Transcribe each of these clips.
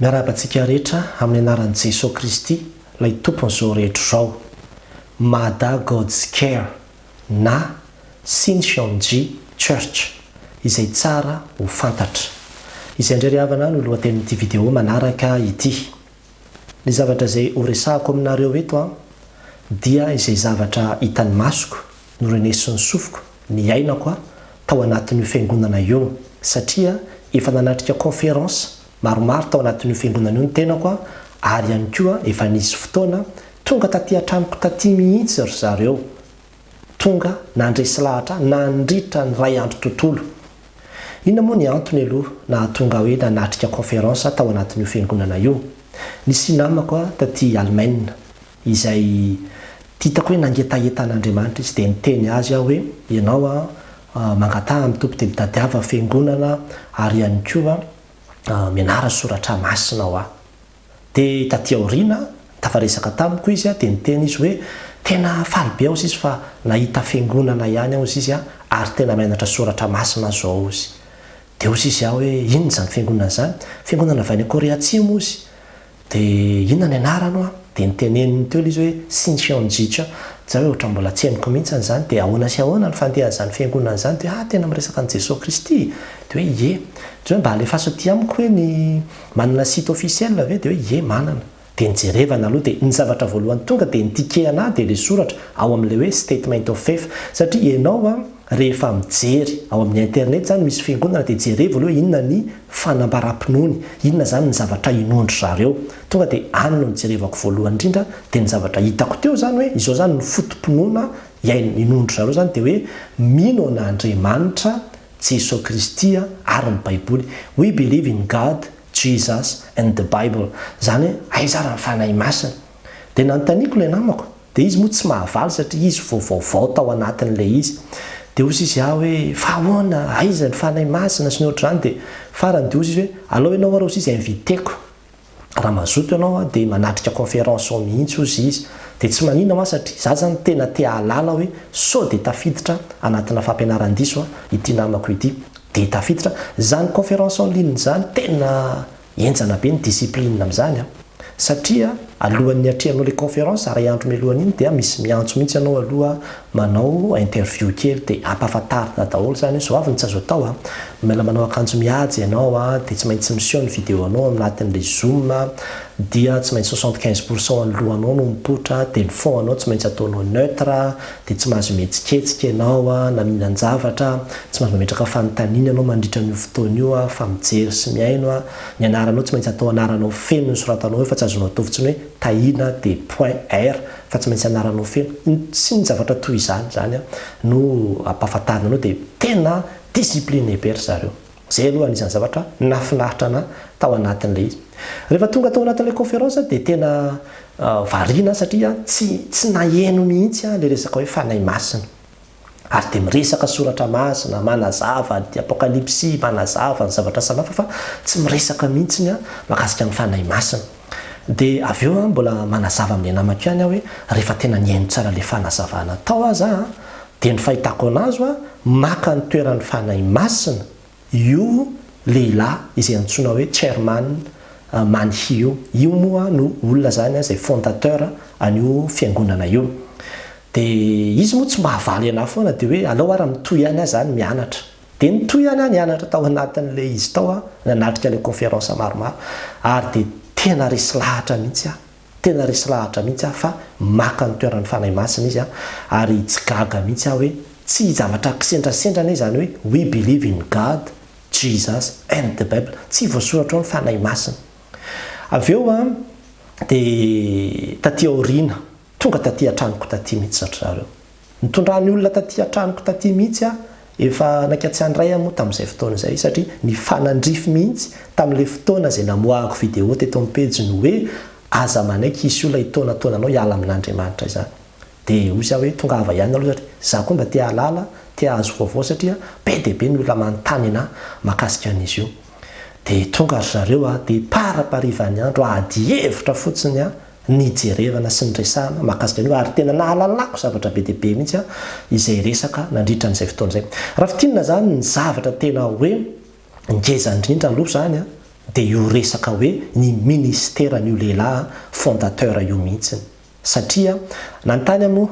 Miarabantsika rehetra amin'ny anaran'i Jesosy Kristy ilay tompon'izao rehetra izao. Mada God's Care na Shincheonji Church izay tsara ho fantatra. Izay indray havana no lohatenin'ity vidéo manaraka ity. Ny zavatra izay horesahako aminareo eto dia izay zavatra hitan'ny masoko, norenesin'ny sofiko, ny ainako tao anatin'io fiangonana io satria efa nanatrika conférence maromaro tao anatin'io fiangonana io ny tenako ary ihany koa efa nisy fotoana tonga taty an-tranoko taty mihitsy ry zareo. Tonga nandresy lahatra nandritra ny ray andro tontolo. Inona moa ny antony aloha na tonga hoe nanatrika conférence tao anatin'io fiangonana io? Nisy namako taty Allemagne izay titako hoe nangetahetan'Andriamanitra izy dia niteny azy aho hoe ianao mangataha amin'ny tompo teny tadiava fiangonana ary ihany koa mianara soratra masina aho. Dia taty aoriana tafaresaka tamiko izy dia niteny izy hoe tena faly be aho izy fa nahita fiangonana ihany aho izy ary tena mianatra soratra masina zao izy. Dia ozy izy aho hoe inona zany fiangonana zany? Fiangonana avy any Korea Atsimo izy. Dia inona ny anarano dia niteneniny teo izy hoe Shincheonji Church. Za hoe ohatran'ny mbola tsy hainiko mihitsy zany dia ahoana sy ahoana ny fandehan'izany fiangonana zany dia tena miresaka an'i Jesosy Kristy. Dia hoe ie. Dia hoe mba alefaso aty amiko hoe ny manana site officiel ve? Dia hoe ie manana. Dia nijerevana aloha dia ny zavatra voalohany tonga dia nitikehana dia le soratra ao amin'ilay hoe statement of faith satria ianao rehefa mijery ao amin'ny internet zany misy fiangonana dia jerevy aloha inona ny fanambaram-pinoany, inona zany ny zavatra inondry zareo. Tonga dia any no nijerevako voalohany indrindra dia ny zavatra hitako teo zany hoe izao zany ny fotom-pinoana inondry zareo zany dia hoe mino an'Andriamanitra Jesosy Kristy ary ny Baiboly. We believe in God, Jesus and the Bible. Zany aiza raha ny fanahy masina. Dia nanontaniako ilay namako dia izy moa tsy mahavaly satria izy vaovao tao anatin'ilay izy. Dia ozy izy aho hoe fa ahoana aiza ny fanahy masina sy ny ohatr' izany dia farany dia ozy izy hoe alao ianao arao izy inviteko raha mazoto ianao dia manatrika conférence ao mihitsy ozy izy. Dia tsy maninona satria za zany tena te hahalala hoe sao dia tafiditra anatina fampianaran-diso ity namako ity. Dia tafiditra zany conférence en ligne zany tena enjana be ny discipline amin'izany satria alohan'ny atrehanao le conférence ary andro mialohany iny dia misy miantso mihitsy ianao aloha manao interview kely dia ampahafantarina daholo zany zao avy ny tsy azo atao mila manao akanjo mihaja ianao dia tsy maintsy miseho ny vidéo anao anatin'le Zoom dia tsy maintsy 75% ny lohanao no mipotra dia ny fond anao tsy maintsy ataonao neutre dia tsy mahazo mihetsiketsika ianao na mihinan-javatra tsy mahazo mametraka fanontaniana ianao mandritra n'io fotoana io fa mijery sy miaino ny anaranao tsy maintsy atao anaranao feno ny soratanao fa tsy azonao atovitsiny hoe tahina dia .r fa tsy maintsy anaranao feno sy ny zavatra toy izany no ampahafantarina anao dia tena discipline be ry zareo. Zay aloha anisan'ny zavatra nafinaritra ana tao anatin'ilay izy. Rehefa tonga tao anatin'ilay conférence dia tena variana satria tsy naheno mihitsy le resaka hoe fanahy masina. Ary dia miresaka soratra masina, manazava ny apokalipsy, manazava ny zavatra samihafa fa tsy miresaka mihitsy mahakasika ny fanahy masina. Dia avy eo mbola manazava amin'ny namako ihany hoe rehefa tena niaino tsara le fanazavana tao aza dia ny fahitako anazy maka ny toeran'ny fanahy masina io lehilahy izay antsoina hoe chairman Manhio. Io moa no olona zany izay fondateur an'io fiangonana io. Dia izy moa tsy mahavaly anahy foana dia hoe alao ara mitoy ihany aho zany mianatra. Dia nitoy ihany nianatra tao anatin'ilay izy tao nanatrika ilay conférence maromaro ary dia tena resy lahatra mihitsy fa maka ny toeran'ny fanahy masina izy ary tsy gaga mihitsy hoe tsy zavatra kisendrasendrana zany hoe we believe in God, Jesus and the Bible. Tsy voasoratra ny fanahy masina. Avy eo dia taty aoriana tonga taty an-tranoko taty mihitsy satria zareo nitondrany olona taty an-tranoko taty mihitsy efa nankatsy andray moa tamin'izay fotoana izay satria ny fanandrify mihitsy tamin'ilay fotoana izay namoahako vidéo teto amin'ny pejiny hoe aza manaiky isy olona hitonataonanao hiala amin'Andriamanitra izany. Dia ozy aho hoe tonga ava ihany aloha satria za koa mba te halala te hahazo vaovao satria be dia be ny olona manontany anahy mahakasika an'izy io. Dia tonga ry zareo dia paraparivany andro ady hevitra fotsiny nijerevana sy ny resahana mahakasika an'io ary tena nahalalako zavatra be dia be mihitsy izay resaka nandritra n'izay fotoana izay. Raha fitinina zany ny zavatra tena hoe ngeza indrindra aloha zany dia io resaka hoe ny ministeran'io lehilahy fondateur io mihitsiny satria nantany moa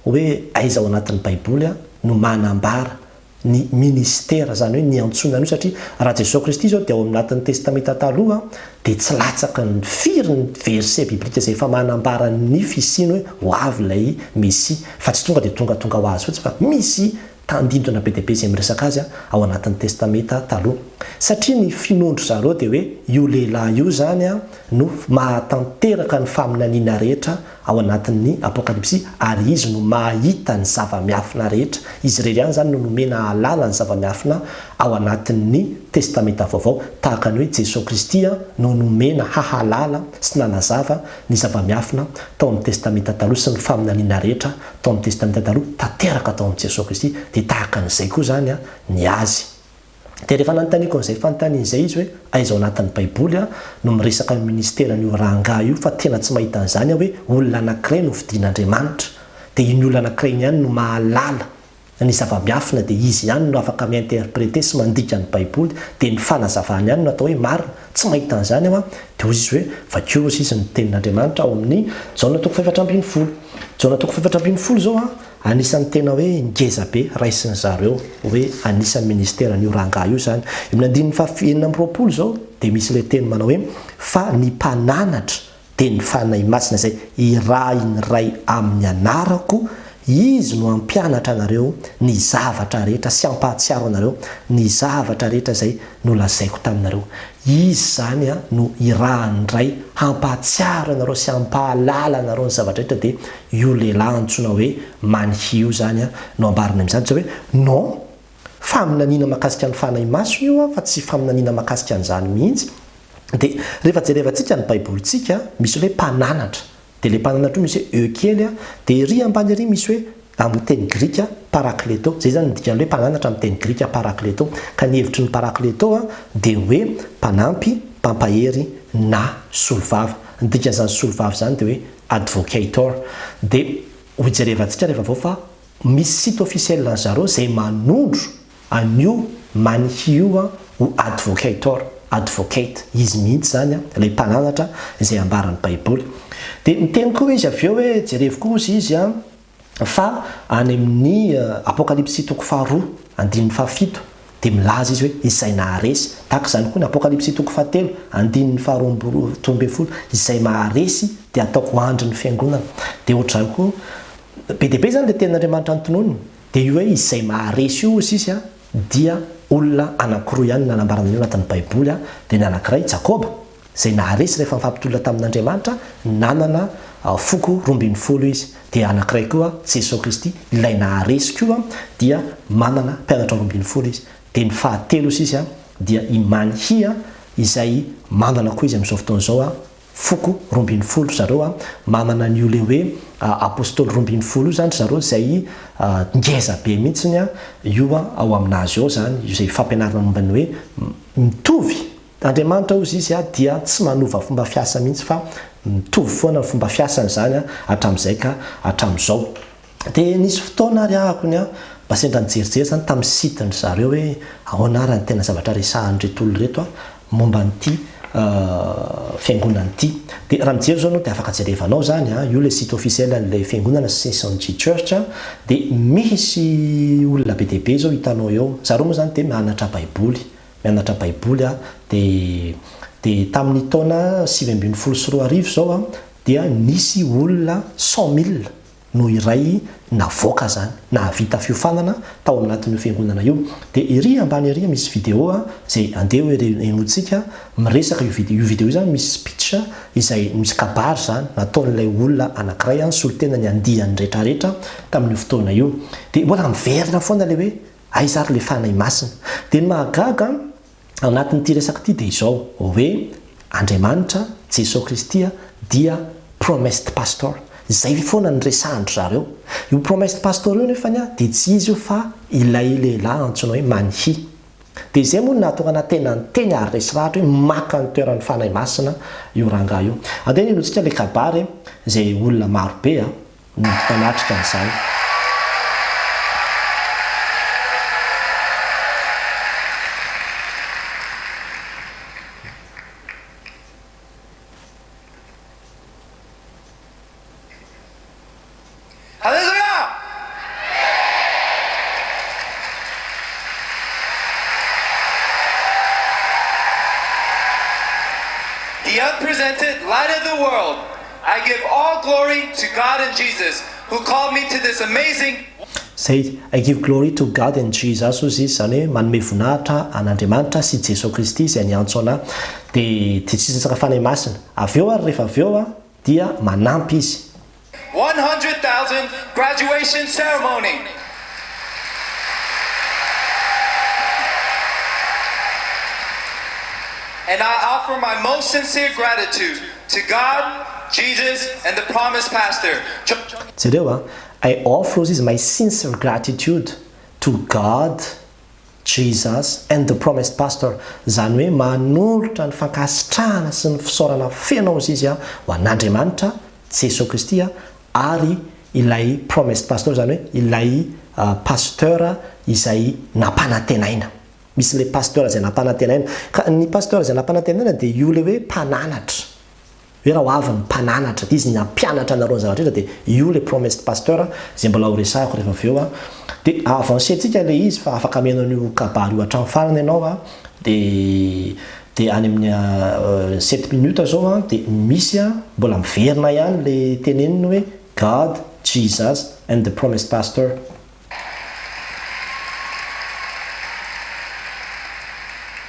hoe aiza ao anatin'ny baiboly no manambara ny ministera zany hoe ny antsonana io satria raha Jesosy Kristy zao dia ao anatin'ny testamenta taloha dia tsy latsaka ny firy ny verset biblika izay efa manambara ny fisiny hoe ho avy ilay misy fa tsy tonga dia tonga ho azy fotsy fa misy tandindona be dia be izay miresaka azy ao anatin'ny testamenta taloha satria ny finondro zareo dia hoe io lehilahy io zany no mahatanteraka ny faminaniana rehetra ao anatin'ny apokalipsy ary izy no mahita ny zava-miafina rehetra izy irery ihany zany no nomena alala ny zava-miafina ao anatin'ny testamenta vaovao tahaka ny hoe Jesosy Kristy no nomena hahalala sy nanazava ny zava-miafina tao amin'ny testamenta taloha sy ny faminaniana rehetra tao amin'ny testamenta taloha tanteraka tao amin'ny Jesosy Kristy dia tahaka n'izay koa zany ny azy dia rehefa nanontaniako an'izay fanontanian'izay izy hoe aiza ao anatin'ny baiboly no miresaka ny ministeran'io rangahy io fa tena tsy mahita an'izany hoe olona anankiray no vidian'Andriamanitra dia iny olona anankiray ihany no mahalala ny zava-miafina dia izy ihany no afaka miinterpréter sy mandika ny baiboly dia ny fanazavany ihany no atao hoe marina tsy mahita an'izany dia hozy izy hoe vakeo izy ny tenin'Andriamanitra ao amin'ny jaona toko 7:10 jaona toko 7:10 zao anisan'ny tena hoe ngeza be raisiny zareo hoe anisan'ny ministeran'io rangahy io zany amin'ny andininy fahaenina amby roapolo zao dia misy ilay teny manao hoe fa ny mpananatra dia ny fanahy masina izay irahy ny ray amin'ny anarako izy no ampianatra anareo ny zavatra rehetra sy ampahatsiaro anareo ny zavatra rehetra izay no lazaiko taminareo izy zany no irahany ray hampahatsiaro anareo sy hampahalala anareo ny zavatra rehetra dia io lehilahy antsoina hoe manihy io zany no ambarina amin'izany tsy hoe non faminaniana mahakasika ny fanahy masina io fa tsy faminaniana mahakasika an'izany mihitsy dia rehefa jerevantsika ny baibolyntsika misy hoe mpananatra dia le mpananatra io misy hoe ekely dia ery ambany ery misy hoe amin'ny teny grika parakleto zay zany midika hoe mpananatra amin'ny teny grika parakleto ka ny hevitry ny parakleto dia hoe mpanampy mpampahery na solovava ny dikan'izany solovava zany dia hoe advocator dia hojerevantsika rehefa vao fa misy site officiel ny zareo izay manondro an'io manihy io ho advocator advocate izy mihitsy zany ilay mpananatra izay ambaran'ny baiboly dia niteny koa izy avy eo hoe jerevo koa ozy izy fa any amin'ny apokalipsy toko 2:7 dia milaza izy hoe izay naharesy tahaka izany koa ny apokalipsy toko 7 andininy 12 izay maharesy dia ataoko andry ny fiangonana dia ohatr'izany koa be dia be zany le tenin'Andriamanitra antonony dia io hoe izay maharesy io izy izy dia olona anankiroa ihany nanambarana io anatin'ny baiboly dia ny anankiray Jakoba izay naharesy rehefa mifampitolona tamin'Andriamanitra nanana foko 12 izy dia anankiray koa Jesosy Kristy ilay naharesy koa dia manana mpianatra 12 izy dia ny fahatelo izy dia i manihy izay manana koa izy amin'izao fotoana izao foko 12 zareo manana n'io le hoe apôstôly 12 io zany zareo izay ngeza be mihitsiny io ao aminazy ao zany izay fampianarana mombany hoe mitovy Andriamanitra ozy izy dia tsy manova fomba fiasa mihitsy fa mitovy foana ny fomba fiasany zany hatramin'izay ka hatramin'izao dia nisy fotoana ary ahako ny mba sendra nijerijery zany tamin'ny sitiny zareo hoe ahoana ary ny tena zavatra resahan'reto olo reto momba n'ity fiangonana ity dia raha mijery zao anao dia afaka jerevanao zany io le site officiel an'ilay fiangonana Shincheonji Church dia misy olona be dehibe zao hitanao eo zareo moa zany dia mianatra baiboly dia tamin'ny taona 724 zao dia nisy olona 100,000 no iray navoaka zany nahavita fiofanana tao anatin'io fiangonana io dia ery ambany ery misy vidéo izay andeha hoe enotsika miresaka io vidéo zany misy speech izay misy kabary zany nataon'ilay olona anankiray solotena ny andihany rehetrarehetra tamin'io fotoana io dia mbola miverina foana le hoe aiza ary le fanahy masina dia ny mahagaga anatin'ity resaka ity dia izao hoe Andriamanitra Jesosy Kristy dia promised pastor zay foana ny resahandro zareo io promised pastor io nefa dia tsy izy io fa ilay lehilahy antsoina hoe manihy dia izay moa natonga natena ny teny ary resy rahatra hoe maka ny toeran'ny fanahy masina io rangahy io andeha enotsika le kabary izay olona maro be manatrika an'izany the unpresented light of the world. I give all glory to God and Jesus, who called me to this amazing. Say, I give glory to God and Jesus ozy izy zany hoe manome voninahitra an'Andriamanitra sy Jesosy Kristy izay niantso anah dia tsisy tsaka fanahy masina. Avy eo ary rehefa avy eo dia manampy izy. 100,000 graduation ceremony. And I offer my most sincere gratitude to God, Jesus, and the promised pastor. Jereo I offer is my sincere gratitude to God, Jesus, and the promised pastor. Zany hoe manolotra ny fankasitrahana sy ny fisaorana fenao izy izy ho an'Andriamanitra, Jesosy Kristy ary ilay promised pastor zany hoe ilay pasteur izay nampanantenaina. Misy le pasteur izay nampanantenaina. Ka ny pasteur izay nampanantenaina dia io le hoe mpananatra. Hoe raha ho avy ny mpananatra dia izy ny ampianatra anareo ny zavatra dia io le promised pasteur izay mbola ho resahako rehefa avy eo dia avancentsika le izy fa afaka amenao io kabary io hatramin'ny farany ianao dia any amin'ny 7 minutes zao dia misy mbola miverina ihany le teneniny hoe God, Jesus and the promised pastor.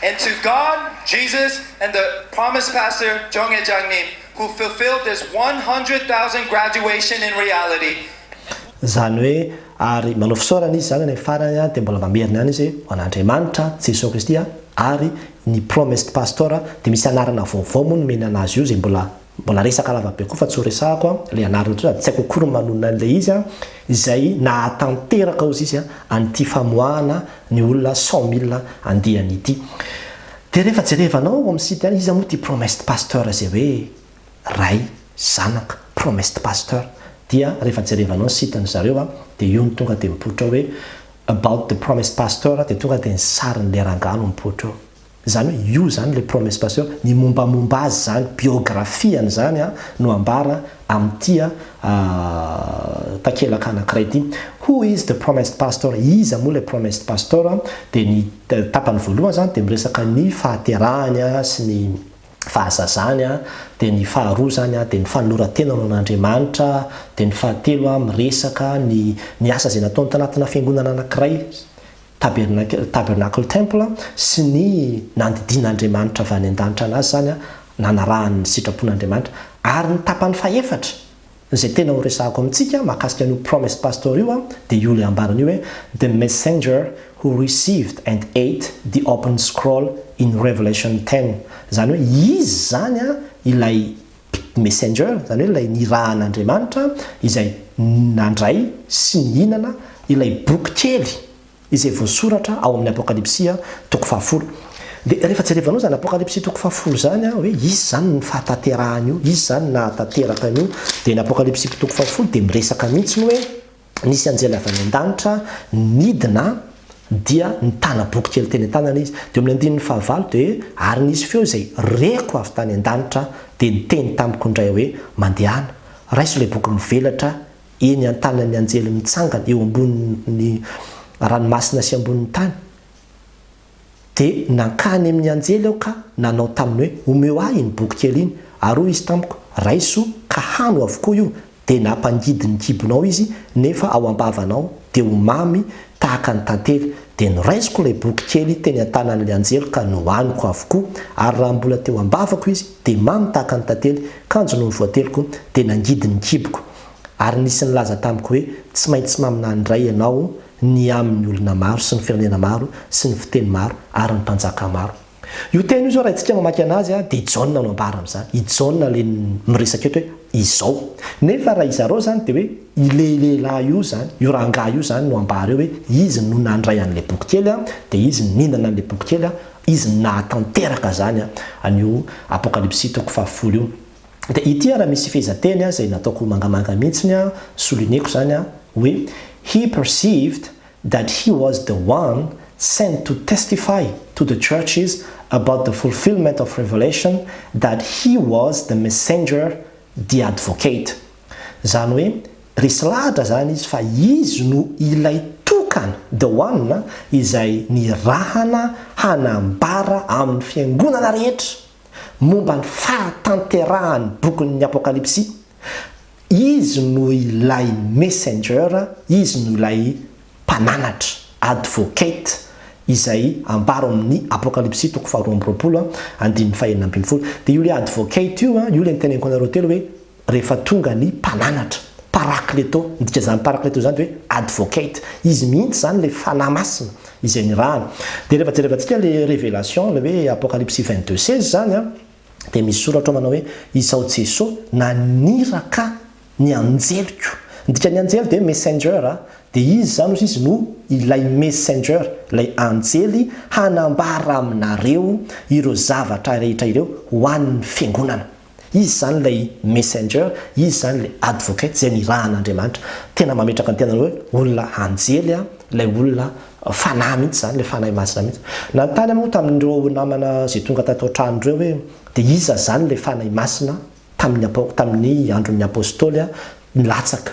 And to God, Jesus, and the promised pastor, Jonghae Jangnim, who fulfilled this 100,000 graduation in reality. Zany hoe ary manao fisaorana izy zany ny farany dia mbola mamerina ihany izy ho an'Andriamanitra, Jesosy Kristy ary ny promised pastor dia misy anarana vaovao moa nomeny anazy io zay mbola resaka lava be koa fa tsy ho resahako le anarana tsy haiko akory manonona an'ilay izy izay nahatanteraka ozy izy an'ity famoahana ny olona 100,000 andihany ity. Dia rehefa jerevanao amin'ny site any izy moa ty promised pasteur zay hoe ray zanaka promised pasteur dia rehefa jerevanao ny site ny zareo dia io ny tonga dia mipoitra hoe about the promised pasteur dia tonga dia ny sarin'le rangano mipoitra eo. Zany hoe io zany le promised pasteur ny mombamomba azy zany biografiany zany no ambara amin'ity takelaka anankiray ity. Who is the promised pastor? Iza moa le promised pastor? Dia ny tapany voalohany zany dia miresaka ny fahaterahany sy ny fahazazany dia ny faharoa zany dia ny fanoratena an'Andriamanitra dia ny fahatelo miresaka ny asa izay nataony tanatina fiangonana anankiray Tabernacle Temple sy ny nandidin'Andriamanitra avy any an-danitra anazy zany nanarahany ny sitrapon'Andriamanitra ary ny tapany faefatra izay tena ho resahako amintsika mahakasika an'io promised pastor io dia io le ambarany io hoe the messenger who received and ate the open scroll in Revelation 10. Zany hoe izy zany ilay messenger zany hoe ilay nirahan'Andriamanitra izay nandray sy nihinana ilay boky kely izay voasoratra ao amin'ny apokalipsia toko 10. Dia rehefa jerevanao zany apokalipsia toko 10 zany hoe izy zany ny fahatanterahany io, izy zany nahatanteraka an'io. Dia ny apokalipsia toko 10 dia miresaka mihitsy hoe nisy anjely avy any an-danitra nidina dia nitana boky kely teny an-tanana izy. Dia amin'ny andininy fahavalo dia ary nisy feo izay reko avy tany an-danitra dia niteny tamiko indray hoe mandehana raiso ilay boky mivelatra eny an-tanan'ny anjely mitsangana eo ambonin'ny ranomasina sy ambonin'ny tany dia nankany amin'ny anjely aho ka nanao taminy hoe omeo ahy iny boky kely iny ary hoy izy tamiko raiso ka hano avokoa io dia nampangidi ny kibonao izy nefa ao ambavanao dia homamy tahaka ny tantely dia noraisiko ilay boky kely teny an-tanan'ilay anjely ka nohaniko avokoa ary raha mbola teo ambavako izy dia mamy tahaka ny tantely kanjo no ny voateliko dia nangidy ny kiboko ary nisy nilaza tamiko hoe tsy maintsy mamina ndray ianao ny amin'ny olona maro sy ny firenena maro sy ny fiteny maro ary ny mpanjaka maro. Io teny io zao raha isika mamaky anazy dia John no ambara amin'izany. I John le miresaka eto hoe izao. Nefa raha izareo zany dia hoe ilelehilahy io zany, io rangahy io zany no ambara eo hoe izy no nandray an'ilay boky kely dia izy nihinana an'ilay boky kely izy nahatanteraka zany an'io apokalipsia toko 10 io. Dia ity raha misy fehezanteny izay nataoko mangamanga mihitsiny solineko zany hoe he perceived that he was the one sent to testify to the churches about the fulfillment of Revelation, that he was the messenger, the advocate. Zany hoe resy lahatra zany izy fa izy no ilay tokana the one izay nirahana hanambara amin'ny fiangonana rehetra momba ny fahatanterahany bokin'ny apokalipsy izy no ilay messenger izy no ilay mpananatra advocate izay ambaro amin'ny apokalipsy toko faharoa andin'ny fahenina ambin'ny folo dia io le advocate io le niteneniko anareo telo hoe rehefa tonga ny mpananatra paracleto ndika zany paracleto zany hoe advocate izy mihitsy zany le fanahy masina izay ny rahany dia rehefa jerevantsika le révélation le hoe apokalipsy 22:16 zany a dia misy soratra manao hoe izao Jesosy naniraka ny anjeliko ndika ny anjely dia messenger dia izy zany izy no ilay messenger ilay anjely hanambara aminareo ireo zavatra rehetra ireo ho an'ny fiangonana izy zany lay messenger izy zany le advocate zay nirahan'Andriamanitra tena mametraka ny tenanao hoe olona anjely ilay olona fanahy mihitsy zany le fanahy masina mihitsy nantany moa tamin'ireo namana zay tonga tato an-tranon'ireo hoe dia iza zany le fanahy masina tamin'ny andron'ny apôstôly nilatsaka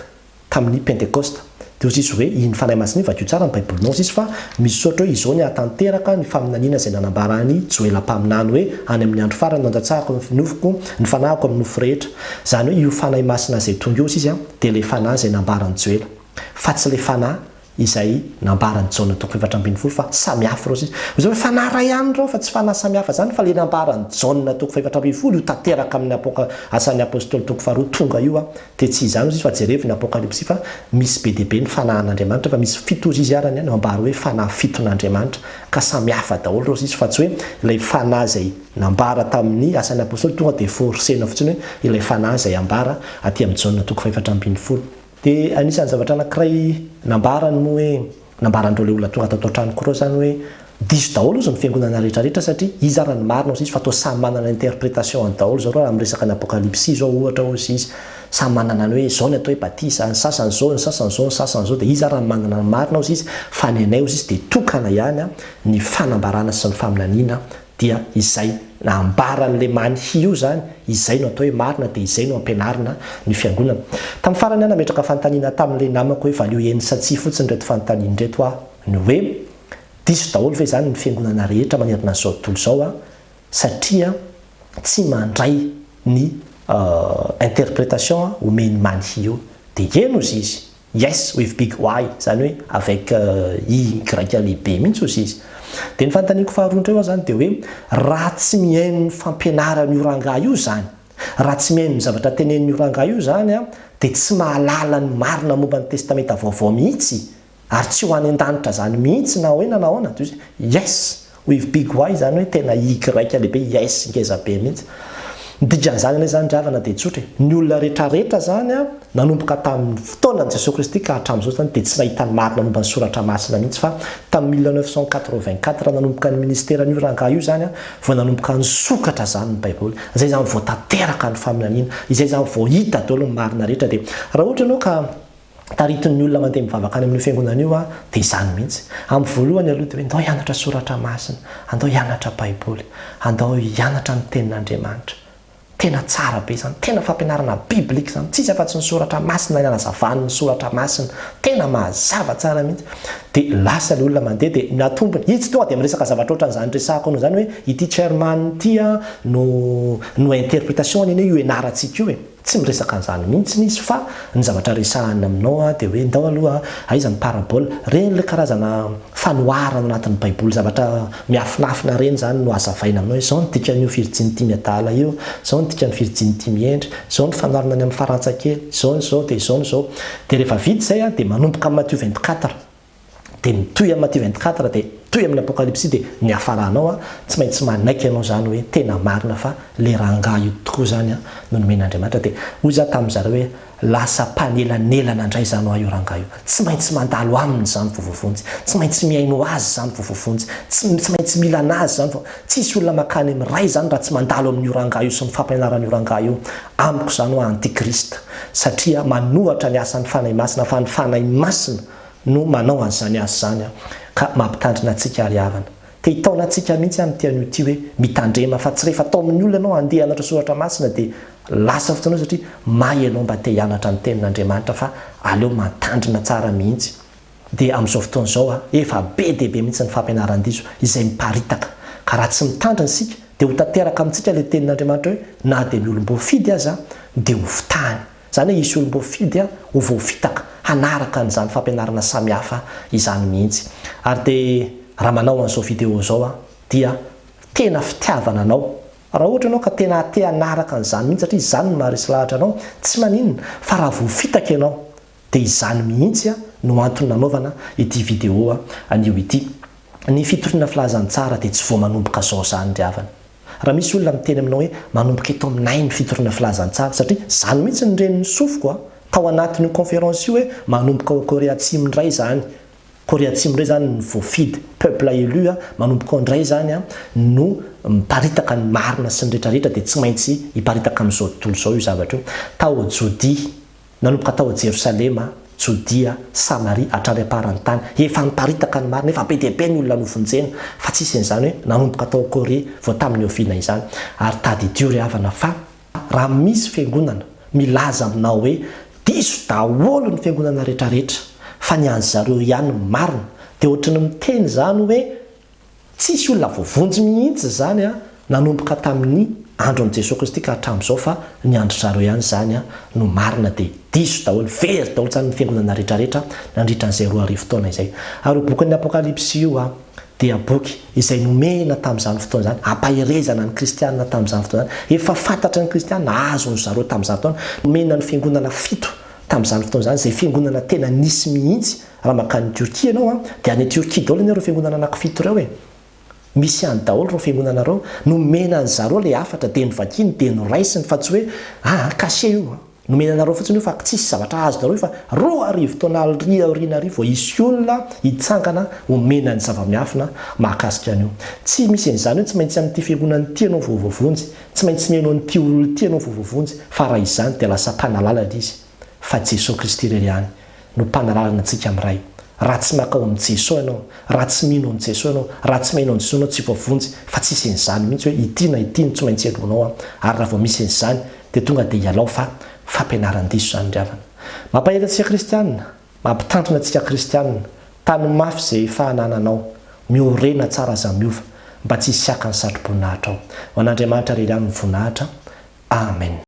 tamin'ny pentekosta dia ozy izy hoe iny fanahy masina iny vakio tsara ny baibolinao izy fa misy sotra hoe izao ny atanteraka ny faminaniana izay nanambarany joela-paminany hoe any amin'ny andro farany nandatsahako nofoko ny fanahiko amin'ny nofo rehetra zany hoe io fanahy masina izay tonga eo izy dia le fanahy izay nambarany joela fa tsy le fanahy izay nambarany jaona toko 7:12 fa samihafa reo izy ozy hoe fanahy ray ihany reo fa tsy fanahy samihafa zany fa le nambarany jaona toko 7:12 io tanteraka amin'ny asan'ny apôstôly toko faharoa tonga io dia tsy izany izy fa jerevy ny apokalipsy fa misy be dia be ny fanahin'Andriamanitra fa misy fito izy izy arany ambara hoe fanahy fiton'Andriamanitra ka samihafa daholo reo izy fa tsy hoe ilay fanahy izay nambara tamin'ny asan'ny apôstôly tonga dia forsena fotsiny hoe ilay fanahy izay ambara aty amin'ny jaona toko 7:12 dia anisan'ny zavatra anankiray nambarany moa hoe nambarandreo le olona tonga tato an-tranoko reo zany hoe diso daholo izy ny fiangonana rehetrarehetra satria izy arany marina izy fa atao samy manana interprétation any daholo zao raha amin'ny resaka ny apokalipsy zao ohatra ozy izy samy manana ny hoe zao ny atao hoe batisa ny sasany zao ny sasany zao ny sasany zao dia izy arany manana ny marina ozy izy fa ny anay ozy izy dia tokana ihany ny fanambarana sy ny faminaniana dia izay nambaran'le manihy io zany izay no atao hoe marina dia izay no ampianarina ny fiangonana tamin'ny farany nametraka fanontaniana tamin'le namako hoe valio enisa tsia fotsiny reto fanontaniana reto ny hoe diso daholo ve zany ny fiangonana rehetra manerina an'izao tontolo zao satria tsy mandray ny interprétation omeny manihy io dia eno izy izy yes with big y zany hoe avec i grec lehibe mihitsy ozy izy dia ny fanontaniako faharoandreo zany dia hoe raha tsy mihaino ny fampianarany oranga io zany raha tsy mihaino ny zavatra tenen'ny oranga io zany dia tsy mahalala ny marina momba ny testamenta vaovao mihitsy ary tsy ho any an-danitra zany mihitsy na hoe nanahoana dia izy yes with big y zany hoe tena i grec lehibe yes ngeza be mihitsy dikan'izany anay zany dravana dia tsotra ny olona rehetrarehetra zany nanomboka tamin'ny fotoanan'i Jesosy Kristy ka hatramin'izao zany dia tsy nahita ny marina momba ny soratra masina mihitsy fa tamin'ny 1984 nanomboka ny ministeran'io ranga io zany vao nanomboka ny sokatra zany ny baiboly izay zany vao tanteraka ny faminaniana izay zany vao hita daholo ny marina rehetra dia raha ohatra ianao ka taritin'ny olona mandeha mivavaka any amin'ny fiangonana io dia izany mihitsy amin'ny voalohany aloha dia hoe andao hianatra soratra masina andao hianatra baiboly andao hianatra ny tenin'Andriamanitra tena tsara be zany tena fampianarana biblika zany tsisy afa-tsy ny soratra masina ny anazavany ny soratra masina tena mahazava tsara mihitsy dia lasa le olona mandeha dia natombony izy tonga dia miresaka zavatra ohatran'izany resahako anao zany hoe ity chairman ity no interprétation any io ianarantsika io tsy miresaka an'izany mihitsy izy fa ny zavatra resahany aminao dia hoe ndao aloha aiza ny parabola reny le karazana fanoharana anatin'ny baiboly zavatra miafinafina reny zany no azavaina aminao zao ny dikan'io firijiny ty miadala io zao ny dikan'ny firijiny ty miendry zao ny fanoharana any amin'ny farantsakely zao ny zao dia zao ny zao dia rehefa vita zay dia manomboka amin'ny Matthieu 24 dia mitohy amin'ny Matthieu 24 dia toy amin'ny apokalipsy dia ny hafaranao tsy maintsy manaiky ianao zany hoe tena marina fa le ranga io tokoa zany no nomen'Andriamanitra dia hoy za tamin'izareo hoe lasa mpanelanelana indray zany ho io ranga io tsy maintsy mandalo aminy zany vovovonjy tsy maintsy miaino azy zany vovovonjy tsy maintsy mila anazy zany tsisy olona makany amiray zany raha tsy mandalo amin'io ranga io sy ny fampianaran'io ranga io amiko zany ho antikrista satria manohatra ny asan'ny fanahy masina fa ny fanahy masina no manao an'izany azy zany ka mampitandrina antsika ary havana dia hitaona antsika mihitsy amin'ity ty hoe mitandrema fa tsy rehefa atao amin'ny olona ianao andeha hianatra soratra masina dia lasa fotoanao satria may ianao mba te hianatra ny tenin'Andriamanitra fa aleo matandrina tsara mihitsy dia amin'izao fotoana izao efa be dia be mihitsy ny fampianaran-diso izay miparitaka ka raha tsy mitandrina isika dia ho tanteraka amintsika le tenin'Andriamanitra hoe na dia miolom-boafidy aza dia ho fitahany. Zany hoe isy olom-boafidy ho voafitaka hanaraka an'izany fampianarana samihafa izany mihitsy. Ary dia raha manao an'izao vidéo zao dia tena fitiavana anao. Raha ohatra ianao ka tena te hanaraka an'izany mihitsy satria izany no maharesy lahatra anao, tsy maninona fa raha voafitaka ianao dia izany mihitsy no antony nanaovana ity vidéo anio ity. Ny fitoriana filazany tsara dia tsy vao manomboka zao zany ry havana. Raha misy olona miteny aminao hoe manomboka eto aminay ny fitoriana filazany tsara satria zany mihitsy ny reniny sofiko tao anatin'io conférence io hoe manomboka ao Korea Atsimo indray zany. Korea Atsimo indray zany ny voafidy peuple élu manomboka ao indray zany no miparitaka ny marina sy ny rehetrarehetra dia tsy maintsy hiparitaka amin'izao tontolo izao io zavatra io. Tao Jody nanomboka tao Jerosalema, Jodia, Samaria hatrany aparany tany efa miparitaka ny marina efa be dia be ny olona novonjena fa tsy isy an'izany hoe nanomboka tao Korea vao tamin'ny oviana izany. Ary tadidio ry havana fa raha misy fiangonana milaza aminao hoe diso daholo ny fiangonana rehetrarehetra fa ny anzy zareo ihany marina dia ohatrany miteny zany hoe tsisy olona voavonjy mihitsy zany nanomboka tamin'ny andro an'i Jesosy Kristy ka hatramin'izao fa ny andro zareo ihany zany no marina dia diso daholo very daholo zany ny fiangonana rehetrarehetra nandritra an'izay 2 fotoana izay. Ary bokin'ny Apokalipsy io dia boky izay nomena tamin'izany fotoana zany ampahirezana ny kristianina tamin'izany fotoana zany efa fantatra ny kristianina azony zareo tamin'izany fotoana nomena ny fiangonana 7 tamin'izany fotoana zany izay fiangonana tena nisy mihitsy. Raha makany Turquie ianao dia any Turquie daholo ireo fiangonana anankifito ireo misy any daholo reo fiangonana reo nomena ny zareo le afatra dia novakiny dia noraisiny fa tsy hoe cachet io nomena nareo fotsiny io fa tsisy zavatra azo dareo fa 2 taona aoriana arivo isy olona hitsangana homena ny zava-miafina mahakasika an'io. Tsy misy an'izany hoe tsy maintsy amin'ity fiangonana ity ianao voavovonjy, tsy maintsy menao an'ity olona ity ianao voavovonjy fa raha izany dia lasa mpanalalana izy fa Jesosy Kristy irery ihany no mpanalalana antsika amin'ray. Raha tsy makao amin'ny Jesosy ianao, raha tsy mino amin'ny Jesosy ianao, raha tsy maino amin'ny Jesosy ianao tsy voavonjy fa tsy isy an'izany mihitsy hoe ity na ity no tsy maintsy alohanao ary raha vao misy an'izany dia tonga dia hialao fa fampianaran-diso zany ry havana. Mampahita antsika kristianina, mampitandrina antsika kristianina, tany mafy izay fahanananao, miorena tsara aza miova mba tsy hisy akany satroboninahitra ao. Ho an'Andriamanitra irery ihany ny voninahitra. Amen.